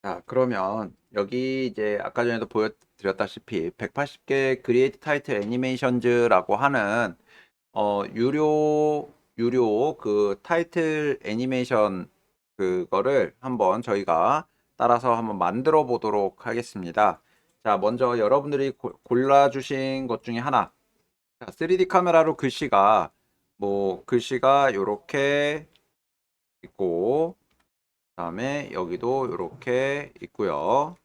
자, 그러면 여기 이제 아까 전에도 보여드렸다시피 180개 크리에이트 타이틀 애니메이션즈라고 하는 유료 그 타이틀 애니메이션 그거를 한번 저희가 따라서 한번 만들어 보도록 하겠습니다. 자, 먼저 여러분들이 골라주신 것 중에 하나. 자, 3D 카메라로 글씨가 요렇게 있고, 그다음에 여기도 요렇게 있고요.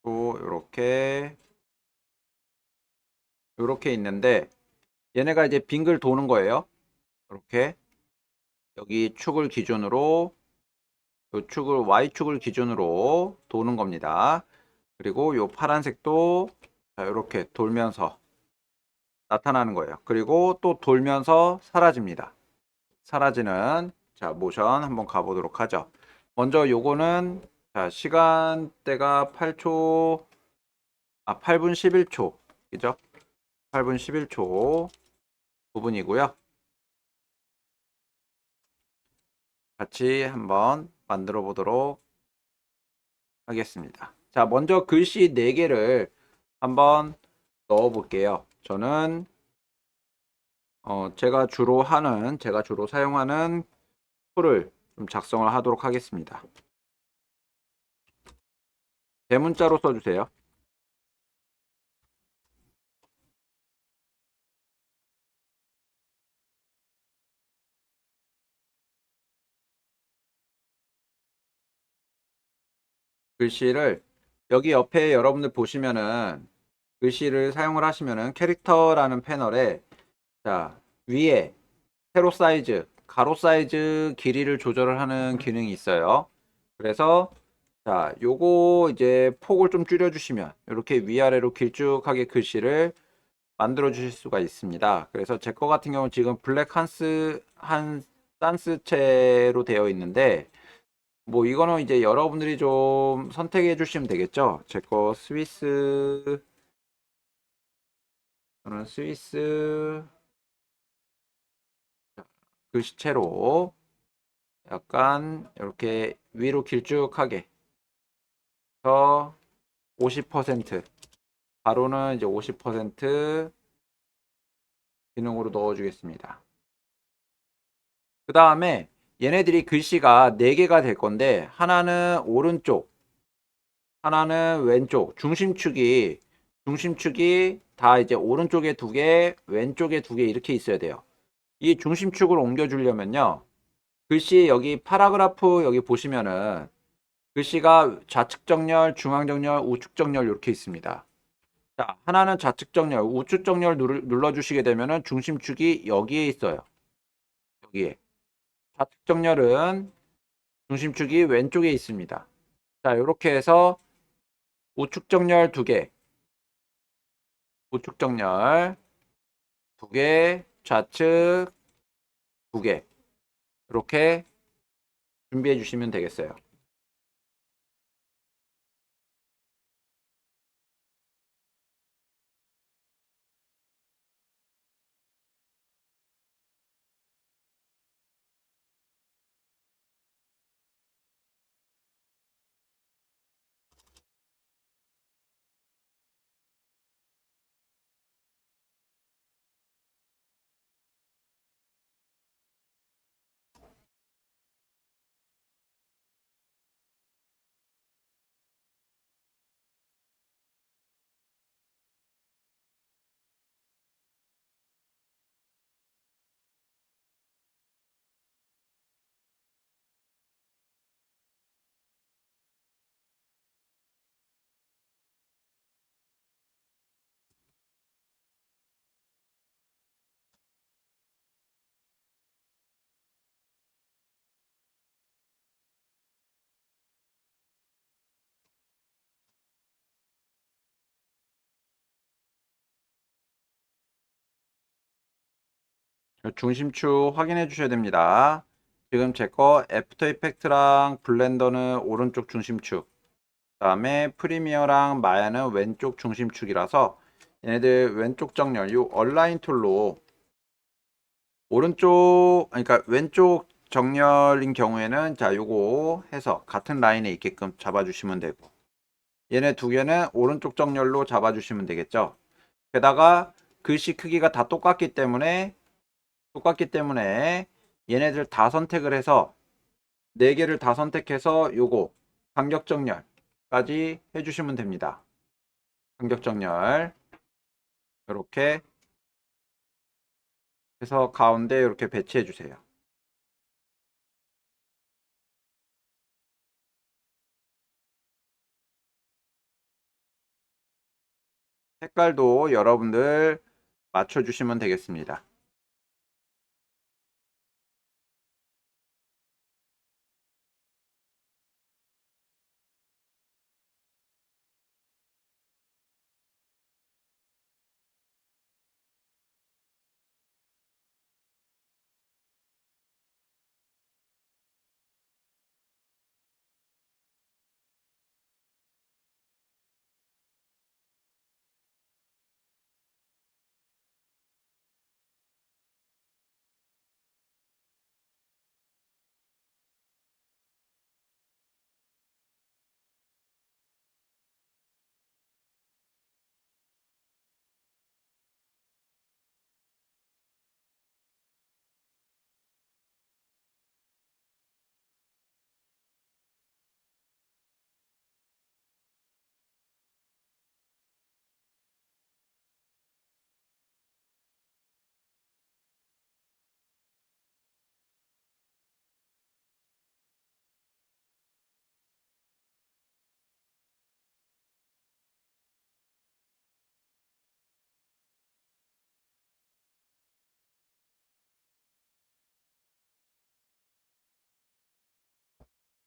또 요렇게 있는데 얘네가 이제 빙글 도는 거예요. 이렇게 여기 축을 기준으로 요 축을 Y축을 기준으로 도는 겁니다. 그리고 요 파란색도 자, 이렇게 돌면서 나타나는 거예요. 그리고 또 돌면서 사라집니다. 사라지는 자 모션 한번 가보도록 하죠. 먼저 요거는 자 시간대가 8분 11초 그죠? 8분 11초 부분이고요. 같이 한번 만들어 보도록 하겠습니다. 자, 먼저 글씨 4개를 한번 넣어 볼게요. 저는 제가 주로 사용하는 툴을 좀 작성을 하도록 하겠습니다. 대문자로 써주세요. 글씨를 여기 옆에 여러분들 보시면은 글씨를 사용을 하시면은 캐릭터라는 패널에 자 위에 세로 사이즈, 가로 사이즈 길이를 조절을 하는 기능이 있어요. 그래서 자, 요거 이제 폭을 좀 줄여주시면 이렇게 위아래로 길쭉하게 글씨를 만들어 주실 수가 있습니다. 그래서 제 거 같은 경우는 지금 블랙 한 산스체로 되어 있는데 뭐 이거는 이제 여러분들이 좀 선택해 주시면 되겠죠. 제 거 저는 스위스 글씨체로 약간 이렇게 위로 길쭉하게 해서 50% 가로는 이제 50% 기능으로 넣어주겠습니다. 그 다음에 얘네들이 글씨가 4개가 될 건데 하나는 오른쪽, 하나는 왼쪽, 중심축이 다 이제 오른쪽에 2개, 왼쪽에 2개 이렇게 있어야 돼요. 이 중심축을 옮겨주려면요. 글씨 여기 파라그라프 여기 보시면은 글씨가 좌측 정렬, 중앙 정렬, 우측 정렬 이렇게 있습니다. 자, 하나는 좌측 정렬, 우측 정렬 눌러주시게 되면은 중심축이 여기에 있어요. 여기에. 좌측 정렬은 중심축이 왼쪽에 있습니다. 자, 이렇게 해서 우측 정렬 2개, 우측 정렬 2개, 좌측 2개. 이렇게 준비해 주시면 되겠어요. 중심축 확인해 주셔야 됩니다. 지금 제 거 애프터 이펙트랑 블렌더는 오른쪽 중심축, 그다음에 프리미어랑 마야는 왼쪽 중심축이라서 얘네들 왼쪽 정렬, 이 얼라인 툴로 오른쪽, 그러니까 왼쪽 정렬인 경우에는 자 요거 해서 같은 라인에 있게끔 잡아주시면 되고, 얘네 두 개는 오른쪽 정렬로 잡아주시면 되겠죠. 게다가 글씨 크기가 다 똑같기 때문에 얘네들 다 선택을 해서 네 개를 다 선택해서 요거 간격 정렬까지 해주시면 됩니다. 간격 정렬 이렇게 해서 가운데 이렇게 배치해 주세요. 색깔도 여러분들 맞춰주시면 되겠습니다.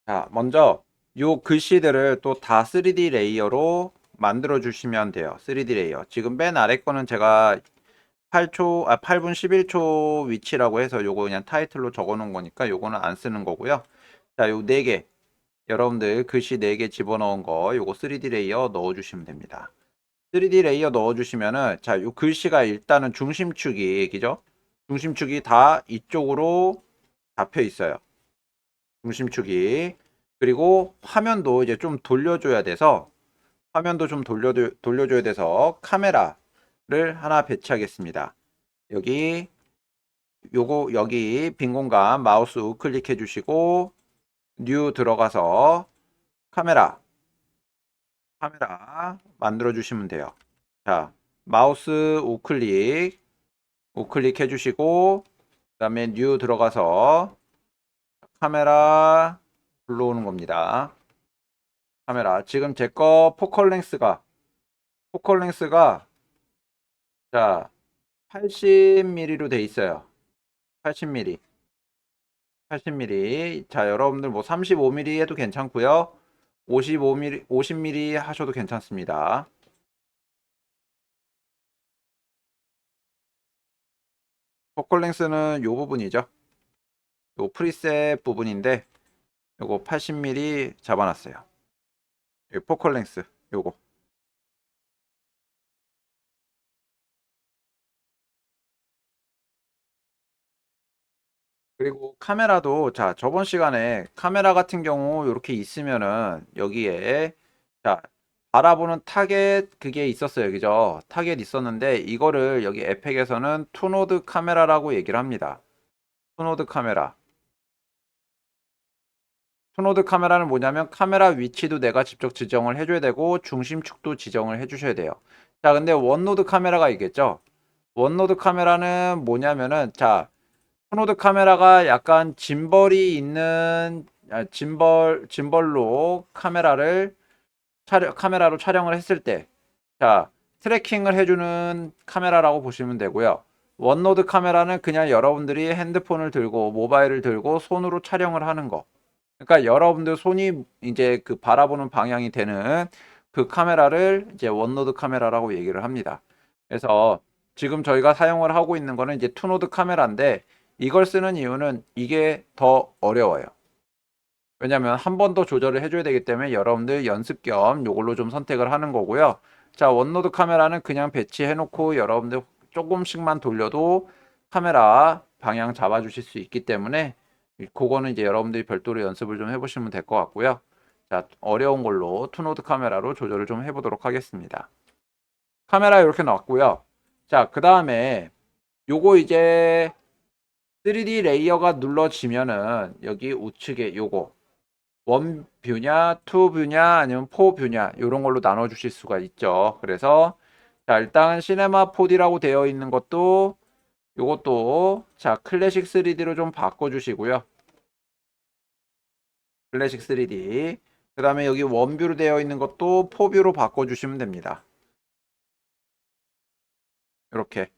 자, 먼저 요 글씨들을 또 다 3D 레이어로 만들어 주시면 돼요. 3D 레이어. 지금 맨 아래 거는 제가 8분 11초 위치라고 해서 요거 그냥 타이틀로 적어 놓은 거니까 요거는 안 쓰는 거고요. 자, 요 4개. 여러분들 글씨 4개 집어넣은 거 요거 3D 레이어 넣어 주시면 됩니다. 3D 레이어 넣어 주시면은 자, 요 글씨가 일단은 중심축이 그죠? 중심축이 다 이쪽으로 잡혀 있어요. 중심축이. 그리고 화면도 이제 좀 돌려줘야 돼서 돌려줘야 돼서 카메라를 하나 배치하겠습니다. 여기 요거 여기 빈 공간 마우스 우클릭 해주시고 뉴 들어가서 카메라 만들어 주시면 돼요. 자, 마우스 우클릭 해주시고 그다음에 뉴 들어가서 카메라 불러오는 겁니다. 카메라 지금 제 거 포컬 랭스가 자 80mm로 돼 있어요. 80mm. 자, 여러분들 뭐 35mm 해도 괜찮고요. 50mm 하셔도 괜찮습니다. 포컬 랭스는 요 부분이죠. 요 프리셋 부분인데 요거 80mm 잡아놨어요. 요 포컬 랭스 요거. 그리고 카메라도 자 저번 시간에 카메라 같은 경우 이렇게 있으면은 여기에 자 바라보는 타겟 그게 있었어요, 그죠? 타겟 있었는데 이거를 여기 에펙에서는 투노드 카메라라고 얘기를 합니다. 투노드 카메라. 투노드 카메라는 뭐냐면 카메라 위치도 내가 직접 지정을 해줘야 되고 중심축도 지정을 해주셔야 돼요. 자, 근데 원노드 카메라가 있겠죠? 원노드 카메라는 뭐냐면은 자 투노드 카메라가 약간 짐벌이 있는 짐벌로 카메라로 촬영을 했을 때 자 트래킹을 해주는 카메라라고 보시면 되고요. 원노드 카메라는 그냥 여러분들이 핸드폰을 들고 모바일을 들고 손으로 촬영을 하는 거. 그러니까 여러분들 손이 이제 그 바라보는 방향이 되는 그 카메라를 이제 원노드 카메라라고 얘기를 합니다. 그래서 지금 저희가 사용을 하고 있는 거는 이제 투노드 카메라인데 이걸 쓰는 이유는 이게 더 어려워요. 왜냐면 한 번 더 조절을 해줘야 되기 때문에 여러분들 연습 겸 이걸로 좀 선택을 하는 거고요. 자, 원노드 카메라는 그냥 배치해 놓고 여러분들 조금씩만 돌려도 카메라 방향 잡아주실 수 있기 때문에 그거는 이제 여러분들이 별도로 연습을 좀 해보시면 될 것 같고요. 자, 어려운 걸로 투노드 카메라로 조절을 좀 해보도록 하겠습니다. 카메라 이렇게 나왔고요. 자, 그 다음에 요거 이제 3D 레이어가 눌러지면은 여기 우측에 요거 원 뷰냐, 투 뷰냐, 아니면 포 뷰냐 이런 걸로 나눠 주실 수가 있죠. 그래서 자, 일단 시네마 4D라고 되어 있는 것도 요것도 자, 클래식 3D로 좀 바꿔 주시고요. 클래식 3D. 그 다음에 여기 원뷰로 되어 있는 것도 포뷰로 바꿔 주시면 됩니다. 이렇게.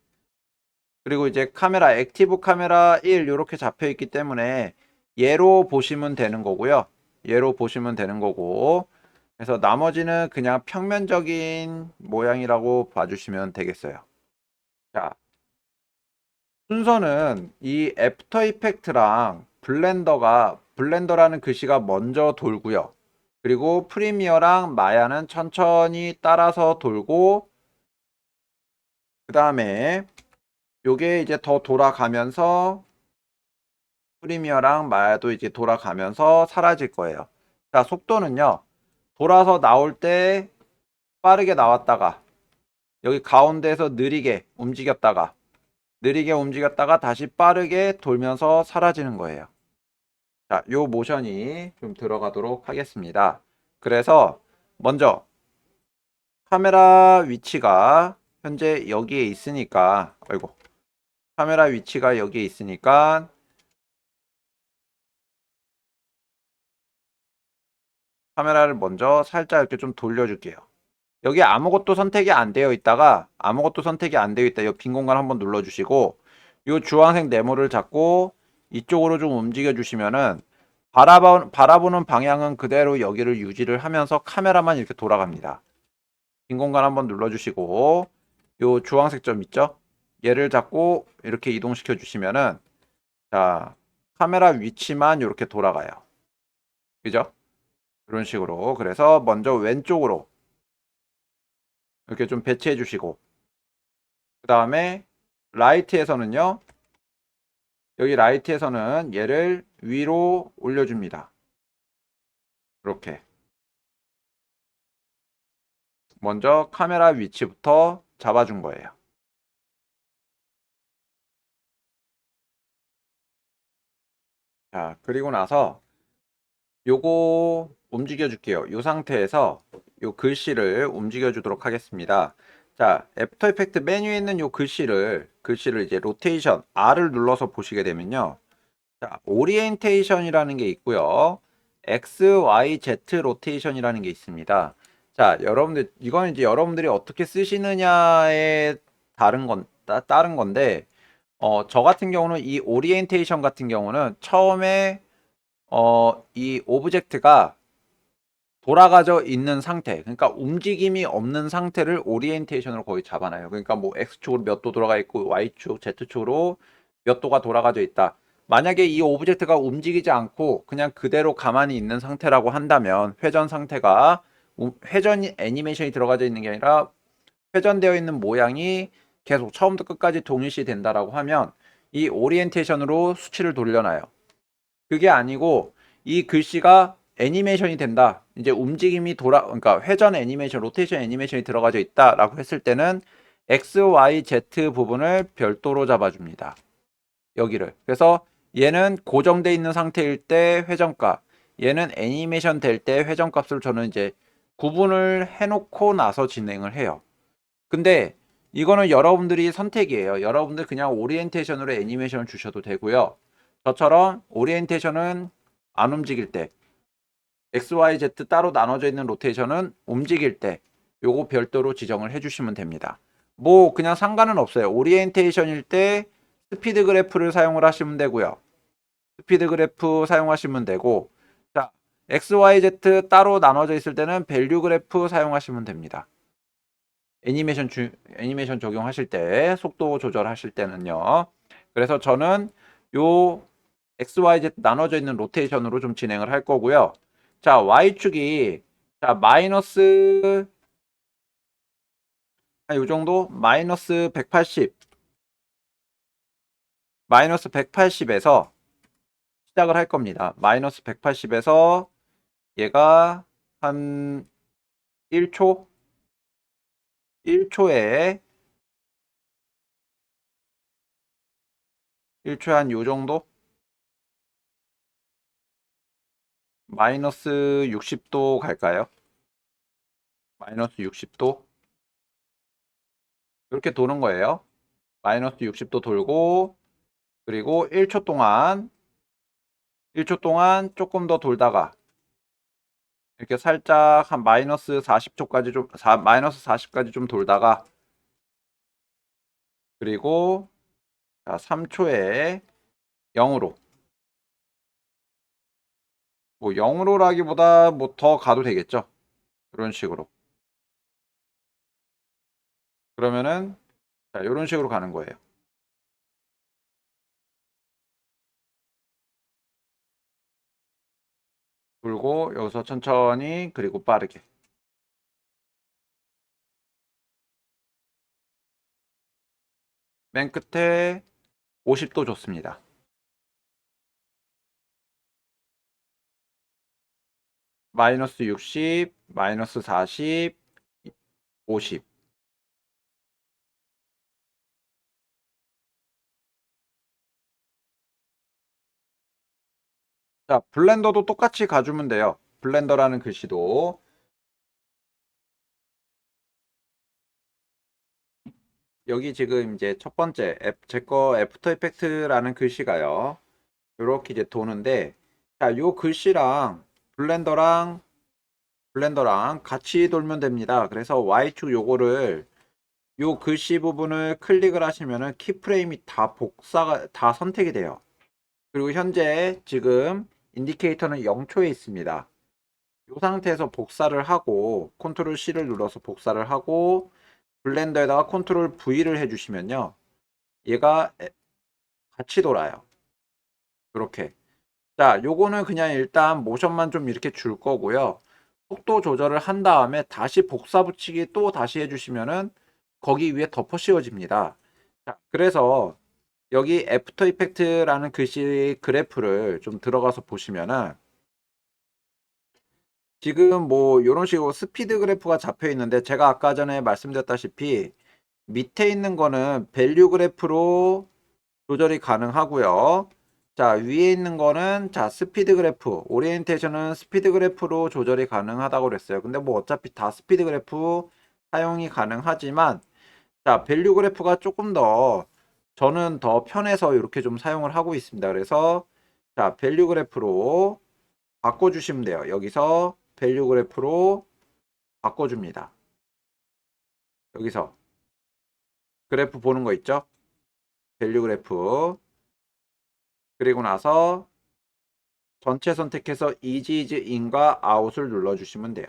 그리고 이제 카메라 액티브 카메라 1 이렇게 잡혀 있기 때문에 얘로 보시면 되는 거고요. 얘로 보시면 되는 거고. 그래서 나머지는 그냥 평면적인 모양이라고 봐주시면 되겠어요. 자, 순서는 이 애프터 이펙트랑 블렌더라는 글씨가 먼저 돌고요. 그리고 프리미어랑 마야는 천천히 따라서 돌고, 그 다음에 요게 이제 더 돌아가면서 프리미어랑 마야도 이제 돌아가면서 사라질 거예요. 자, 속도는요. 돌아서 나올 때 빠르게 나왔다가 여기 가운데에서 느리게 움직였다가 다시 빠르게 돌면서 사라지는 거예요. 자, 요 모션이 좀 들어가도록 하겠습니다. 그래서 먼저 카메라 위치가 현재 여기에 있으니까, 아이고, 카메라 위치가 여기에 있으니까 카메라를 먼저 살짝 이렇게 좀 돌려줄게요. 여기 아무것도 선택이 안 되어 있다가 아무것도 선택이 안 되어 있다. 이 빈 공간 한번 눌러주시고 이 주황색 네모를 잡고 이쪽으로 좀 움직여 주시면은 바라보는 방향은 그대로 여기를 유지를 하면서 카메라만 이렇게 돌아갑니다. 빈 공간 한번 눌러주시고 이 주황색 점 있죠? 얘를 잡고 이렇게 이동시켜 주시면은 자, 카메라 위치만 이렇게 돌아가요. 그죠? 이런 식으로. 그래서 먼저 왼쪽으로 이렇게 좀 배치해 주시고 그 다음에 라이트에서는요. 여기 라이트에서는 얘를 위로 올려줍니다. 이렇게. 먼저 카메라 위치부터 잡아준 거예요. 자, 그리고 나서 요거 움직여 줄게요. 이 상태에서 요 글씨를 움직여 주도록 하겠습니다. 자, 애프터 이펙트 메뉴에 있는 요 글씨를 이제 로테이션 R을 눌러서 보시게 되면요. 자, 오리엔테이션이라는 게 있고요. X, Y, Z 로테이션이라는 게 있습니다. 자, 여러분들 이건 이제 여러분들이 어떻게 쓰시느냐에 따른 건데 저 같은 경우는 이 오리엔테이션 같은 경우는 처음에 이 오브젝트가 돌아가져 있는 상태, 그러니까 움직임이 없는 상태를 오리엔테이션으로 거의 잡아놔요. 그러니까 뭐 X축으로 몇 도 돌아가 있고 Y축, Z축으로 몇 도가 돌아가져 있다. 만약에 이 오브젝트가 움직이지 않고 그냥 그대로 가만히 있는 상태라고 한다면 회전 상태가 회전 애니메이션이 들어가져 있는 게 아니라 회전되어 있는 모양이 계속 처음부터 끝까지 동일시 된다라고 하면 이 오리엔테이션으로 수치를 돌려놔요. 그게 아니고 이 글씨가 애니메이션이 된다. 이제 움직임이 그러니까 회전 애니메이션, 로테이션 애니메이션이 들어가져 있다라고 했을 때는 X, Y, Z 부분을 별도로 잡아줍니다. 여기를. 그래서 얘는 고정돼 있는 상태일 때 회전값, 얘는 애니메이션 될 때 회전값을 저는 이제 구분을 해놓고 나서 진행을 해요. 근데 이거는 여러분들이 선택이에요. 여러분들 그냥 오리엔테이션으로 애니메이션을 주셔도 되고요. 저처럼 오리엔테이션은 안 움직일 때, X, Y, Z 따로 나눠져 있는 로테이션은 움직일 때 요거 별도로 지정을 해주시면 됩니다. 뭐 그냥 상관은 없어요. 오리엔테이션일 때 스피드 그래프를 사용을 하시면 되고요. 스피드 그래프 사용하시면 되고, 자, X, Y, Z 따로 나눠져 있을 때는 밸류 그래프 사용하시면 됩니다. 애니메이션 적용하실 때, 속도 조절하실 때는요. 그래서 저는 요 XYZ 나눠져 있는 로테이션으로 좀 진행을 할 거고요. 자, Y축이 자, 요 정도 마이너스 180에서 시작을 할 겁니다. 마이너스 180에서 얘가 한 1초? 1초에 1초에 한 요 정도? 마이너스 60도 갈까요? 마이너스 60도? 이렇게 도는 거예요. 마이너스 60도 돌고, 그리고 1초 동안 조금 더 돌다가, 이렇게 살짝 한 마이너스 40초까지 마이너스 40까지 좀 돌다가, 그리고 자, 3초에 0으로. 뭐 0으로라기보다 뭐 더 가도 되겠죠. 이런 식으로. 그러면은 자, 이런 식으로 가는 거예요. 돌고 여기서 천천히 그리고 빠르게. 맨 끝에 50도 좋습니다. 마이너스 60, 마이너스 40, 50. 자, 블렌더도 똑같이 가주면 돼요. 블렌더라는 글씨도 여기 지금 이제 첫 번째 제거 애프터 이펙트라는 글씨가요. 이렇게 이제 도는데 자, 요 글씨랑 블렌더랑 같이 돌면 됩니다. 그래서 Y축 요거를 요 글씨 부분을 클릭을 하시면은 키프레임이 다 다 선택이 돼요. 그리고 현재 지금 인디케이터는 0초에 있습니다. 이 상태에서 복사를 하고 컨트롤 C를 눌러서 복사를 하고 블렌더에다가 컨트롤 V를 해주시면요. 얘가 같이 돌아요. 이렇게. 자, 요거는 그냥 일단 모션만 좀 이렇게 줄 거고요. 속도 조절을 한 다음에 다시 복사 붙이기 또 다시 해주시면은 거기 위에 덮어 씌워집니다. 자, 그래서 여기 애프터 이펙트라는 글씨 그래프를 좀 들어가서 보시면은 지금 뭐 이런 식으로 스피드 그래프가 잡혀 있는데 제가 아까 전에 말씀드렸다시피 밑에 있는 거는 밸류 그래프로 조절이 가능하고요. 자, 위에 있는 거는 자, 스피드 그래프, 오리엔테이션은 스피드 그래프로 조절이 가능하다고 그랬어요. 근데 뭐 어차피 다 스피드 그래프 사용이 가능하지만 자, 밸류 그래프가 조금 더 저는 더 편해서 이렇게 좀 사용을 하고 있습니다. 그래서 자, 밸류 그래프로 바꿔주시면 돼요. 여기서 밸류 그래프로 바꿔줍니다. 여기서 그래프 보는 거 있죠? 밸류 그래프. 그리고 나서 전체 선택해서 easy is in과 out을 눌러주시면 돼요.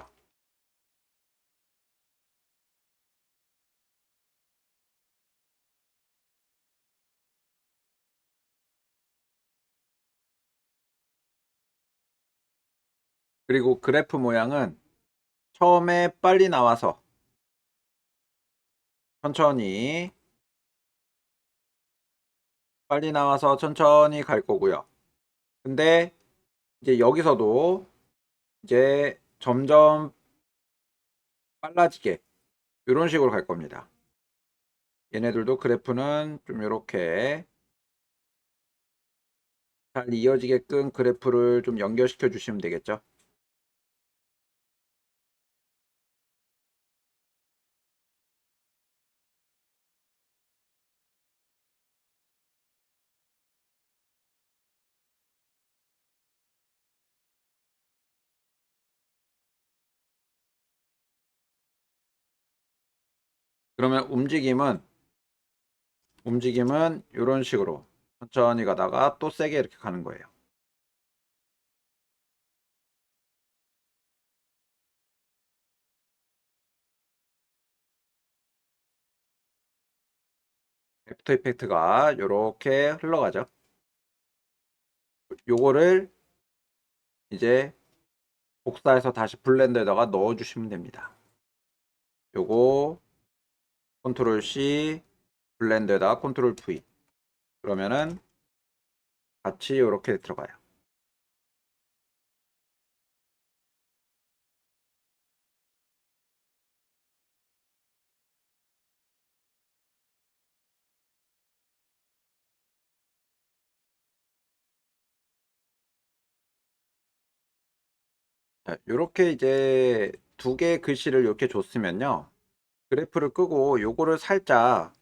그리고 그래프 모양은 처음에 빨리 나와서 천천히 갈 거고요. 근데 이제 여기서도 이제 점점 빨라지게 이런 식으로 갈 겁니다. 얘네들도 그래프는 좀 이렇게 잘 이어지게끔 그래프를 좀 연결시켜 주시면 되겠죠. 그러면 움직임은 이런 식으로 천천히 가다가 또 세게 이렇게 가는 거예요. 애프터 이펙트가 이렇게 흘러가죠. 요거를 이제 복사해서 다시 블렌더에다가 넣어 주시면 됩니다. 요거 컨트롤 C 블렌더에다가 컨트롤 V 그러면은 같이 이렇게 들어가요. 이렇게 이제 두 개의 글씨를 이렇게 줬으면요. 그래프를 끄고 요거를 살짝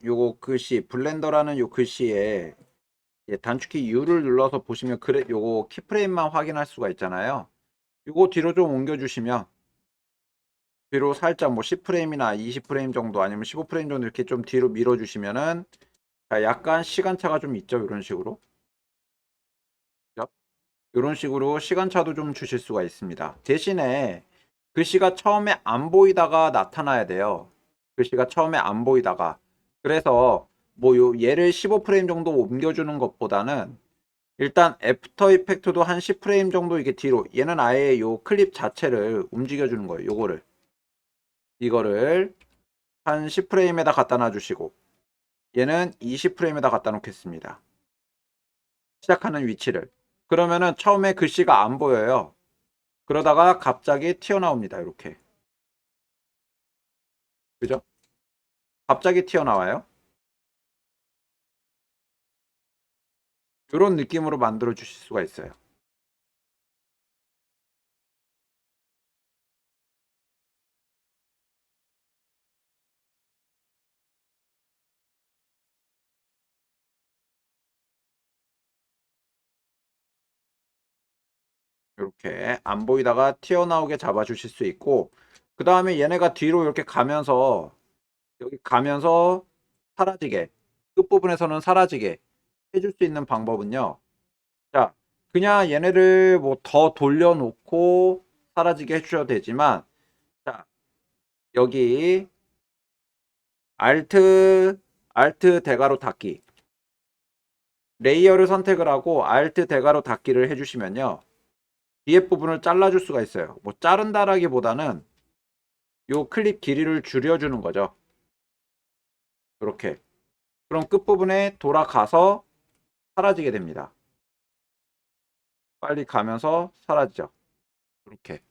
요거 글씨 블렌더라는 요 글씨에 단축키 U를 눌러서 보시면 그래 요거 키프레임만 확인할 수가 있잖아요. 요거 뒤로 좀 옮겨주시면 뒤로 살짝 뭐 10프레임이나 20프레임 정도 아니면 15프레임 정도 이렇게 좀 뒤로 밀어주시면은 약간 시간차가 좀 있죠. 이런 식으로. 이런 식으로 시간차도 좀 주실 수가 있습니다. 대신에 글씨가 처음에 안 보이다가 나타나야 돼요. 글씨가 처음에 안 보이다가. 그래서 뭐 얘를 15프레임 정도 옮겨주는 것보다는 일단 애프터 이펙트도 한 10프레임 정도 이게 뒤로 얘는 아예 요 클립 자체를 움직여 주는 거예요. 요거를 이거를 한 10프레임에다 갖다 놔주시고 얘는 20프레임에다 갖다 놓겠습니다. 시작하는 위치를. 그러면은 처음에 글씨가 안 보여요. 그러다가 갑자기 튀어나옵니다. 이렇게. 그죠? 갑자기 튀어나와요. 이런 느낌으로 만들어 주실 수가 있어요. 이렇게 안 보이다가 튀어나오게 잡아 주실 수 있고 그 다음에 얘네가 뒤로 이렇게 가면서 여기 가면서 사라지게 끝부분에서는 사라지게 해줄 수 있는 방법은요. 자, 그냥 얘네를 뭐 더 돌려놓고 사라지게 해주셔도 되지만 자, 여기 Alt 대괄호 닫기 레이어를 선택을 하고 Alt 대괄호 닫기를 해주시면요. 뒤에 부분을 잘라줄 수가 있어요. 뭐 자른다라기보다는 요 클립 길이를 줄여주는 거죠. 이렇게. 그럼 끝부분에 돌아가서 사라지게 됩니다. 빨리 가면서 사라지죠. 이렇게.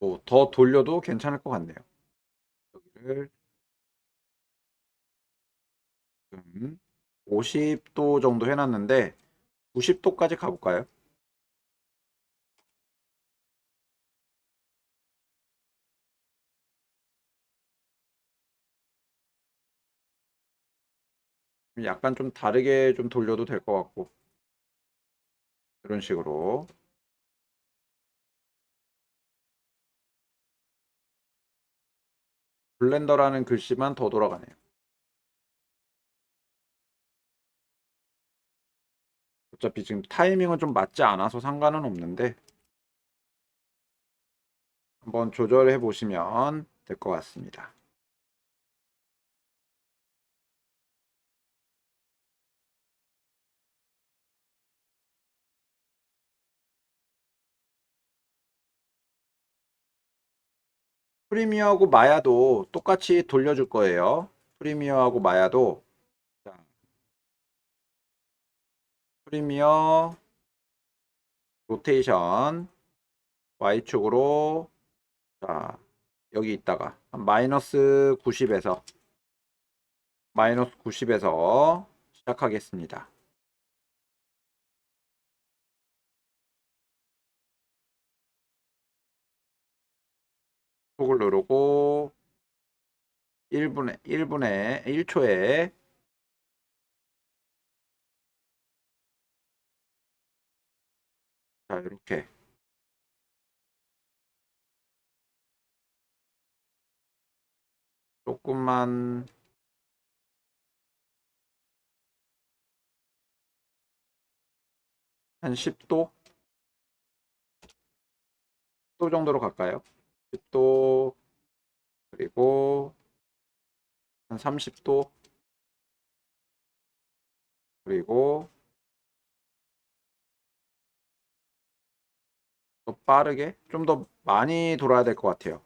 뭐 더 돌려도 괜찮을 것 같네요. 여기를 50도 정도 해놨는데 90도까지 가볼까요? 약간 좀 다르게 좀 돌려도 될 것 같고 이런 식으로 블렌더라는 글씨만 더 돌아가네요. 어차피 지금 타이밍은 좀 맞지 않아서 상관은 없는데 한번 조절해 보시면 될 것 같습니다. 프리미어하고 마야도 똑같이 돌려줄 거예요. 프리미어하고 마야도 자, 프리미어 로테이션 Y축으로 자, 여기 있다가 마이너스 90에서 시작하겠습니다. 톡을 누르고 1분에 1초에 자, 이렇게 조금만 한 10도 도 정도로 갈까요? 10도 그리고 한 30도 그리고 더 빠르게 좀 더 많이 돌아야 될 것 같아요.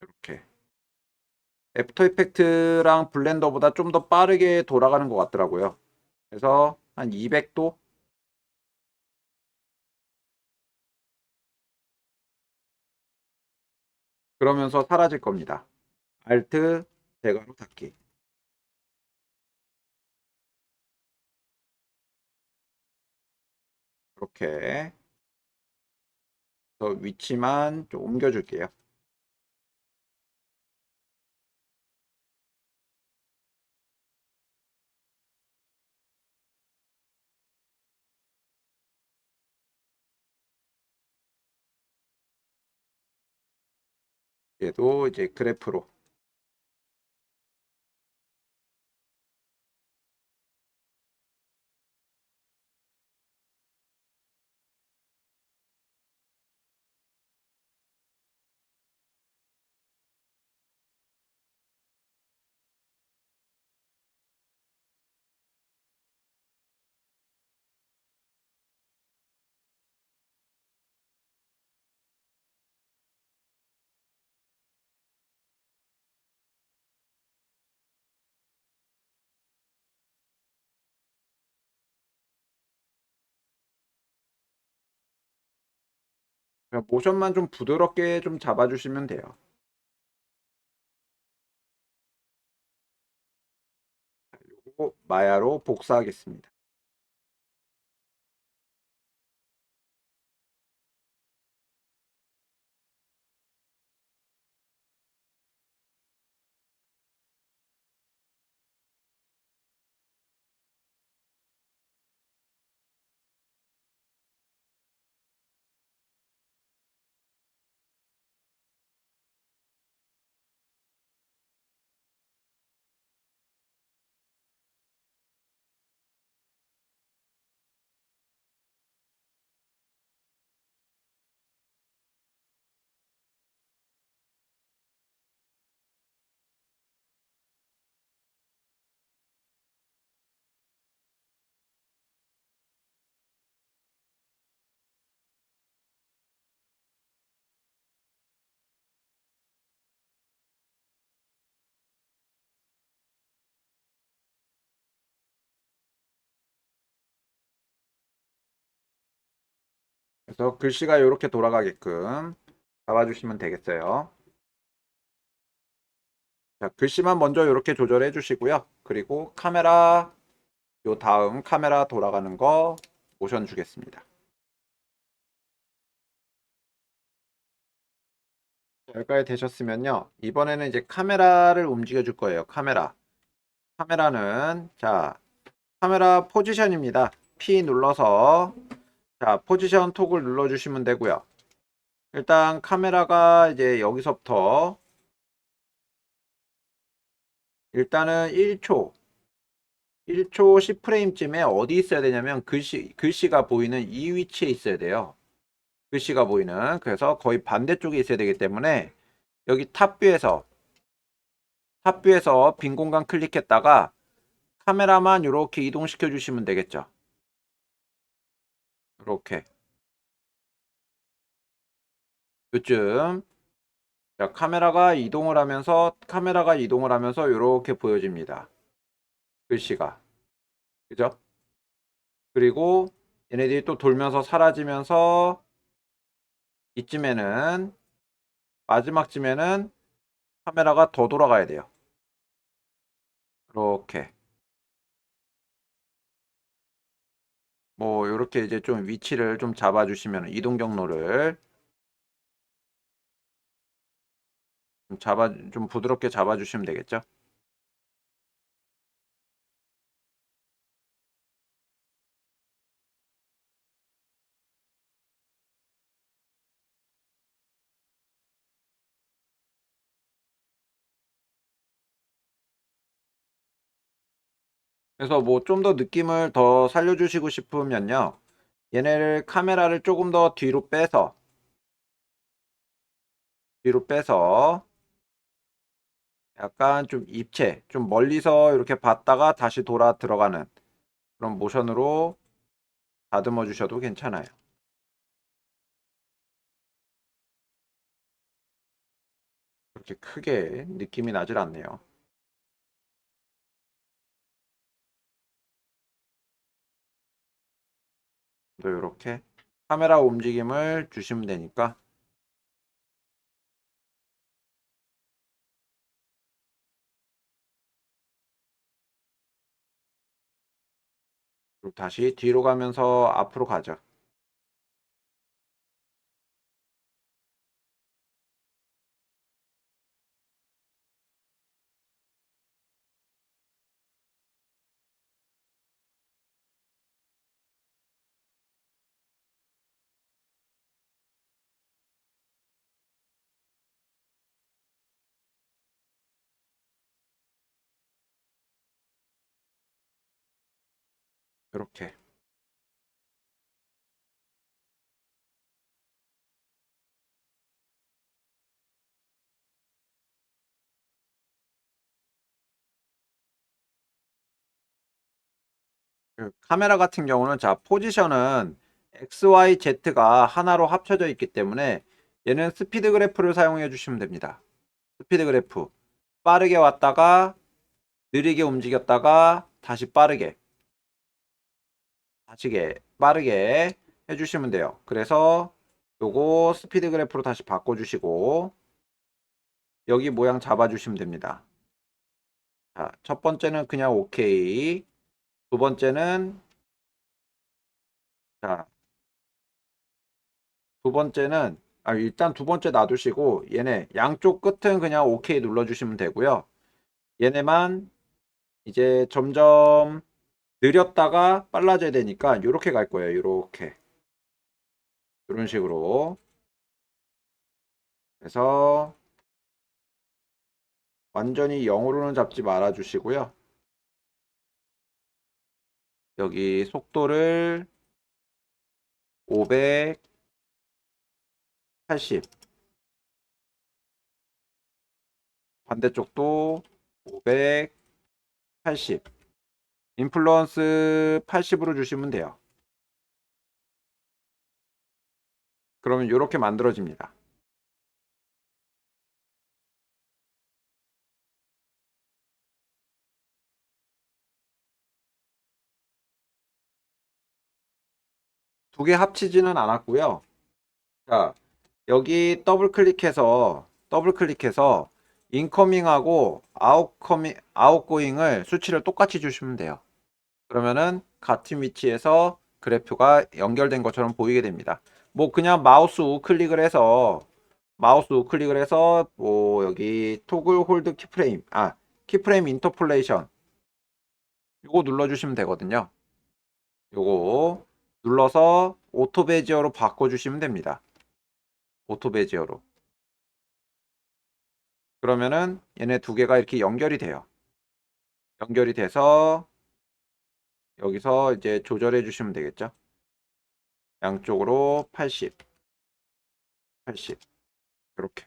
이렇게 애프터 이펙트랑 블렌더보다 좀 더 빠르게 돌아가는 것 같더라고요. 그래서 한 200도 그러면서 사라질 겁니다. Alt 대괄호 닫기. 이렇게 그래서 위치만 좀 옮겨줄게요. 얘도 이제 그래프로. 모션만 좀 부드럽게 좀 잡아주시면 돼요. 그리고 마야로 복사하겠습니다. 그래서 글씨가 이렇게 돌아가게끔 잡아주시면 되겠어요. 자, 글씨만 먼저 이렇게 조절해 주시고요. 그리고 카메라, 요 다음 카메라 돌아가는 거 모션 주겠습니다. 여기까지 되셨으면요. 이번에는 이제 카메라를 움직여 줄 거예요. 카메라. 카메라는, 자, 카메라 포지션입니다. P 눌러서, 자, 포지션 톡을 눌러주시면 되고요. 일단 카메라가 이제 여기서부터 일단은 1초 10프레임쯤에 어디 있어야 되냐면 글씨가 보이는 이 위치에 있어야 돼요. 글씨가 보이는. 그래서 거의 반대쪽에 있어야 되기 때문에 여기 탑뷰에서 빈 공간 클릭했다가 카메라만 이렇게 이동시켜 주시면 되겠죠. 이렇게 요즘 자, 카메라가 이동을 하면서 이렇게 보여집니다. 글씨가. 그죠? 그리고 얘네들이 또 돌면서 사라지면서 이쯤에는 마지막쯤에는 카메라가 더 돌아가야 돼요. 이렇게 뭐 이렇게 이제 좀 위치를 좀 잡아주시면 이동 경로를 좀 부드럽게 잡아주시면 되겠죠. 그래서 뭐 좀 더 느낌을 더 살려주시고 싶으면요. 얘네를 카메라를 조금 더 뒤로 빼서 약간 좀 입체, 좀 멀리서 이렇게 봤다가 다시 돌아 들어가는 그런 모션으로 다듬어 주셔도 괜찮아요. 그렇게 크게 느낌이 나질 않네요. 또 이렇게 카메라 움직임을 주시면 되니까 그리고 다시 뒤로 가면서 앞으로 가죠. 이렇게. 그 카메라 같은 경우는 자 포지션은 XYZ가 하나로 합쳐져 있기 때문에 얘는 스피드 그래프를 사용해 주시면 됩니다. 스피드 그래프 빠르게 왔다가 느리게 움직였다가 다시 빠르게 해주시면 돼요. 그래서 요거 스피드 그래프로 다시 바꿔주시고 여기 모양 잡아주시면 됩니다. 자, 첫 번째는 그냥 오케이. 두 번째는 자, 두 번째는 일단 두 번째 놔두시고 얘네 양쪽 끝은 그냥 오케이 눌러주시면 되고요. 얘네만 이제 점점 느렸다가 빨라져야 되니까 이렇게 갈 거예요. 이렇게 이런 식으로. 그래서 완전히 0으로는 잡지 말아 주시고요. 여기 속도를 580, 반대쪽도 580, 인플루언스 80으로 주시면 돼요. 그러면 이렇게 만들어집니다. 두 개 합치지는 않았고요. 자, 여기 더블 클릭해서 인커밍하고 아웃고잉을 수치를 똑같이 주시면 돼요. 그러면은 같은 위치에서 그래프가 연결된 것처럼 보이게 됩니다. 뭐 그냥 마우스 우클릭을 해서 뭐 여기 토글 홀드 키프레임 인터폴레이션 요거 눌러주시면 되거든요. 요거 눌러서 오토 베지어로 바꿔주시면 됩니다. 오토 베지어로. 그러면은 얘네 두 개가 이렇게 연결이 돼요. 연결이 돼서 여기서 이제 조절해 주시면 되겠죠. 양쪽으로 80, 80 이렇게.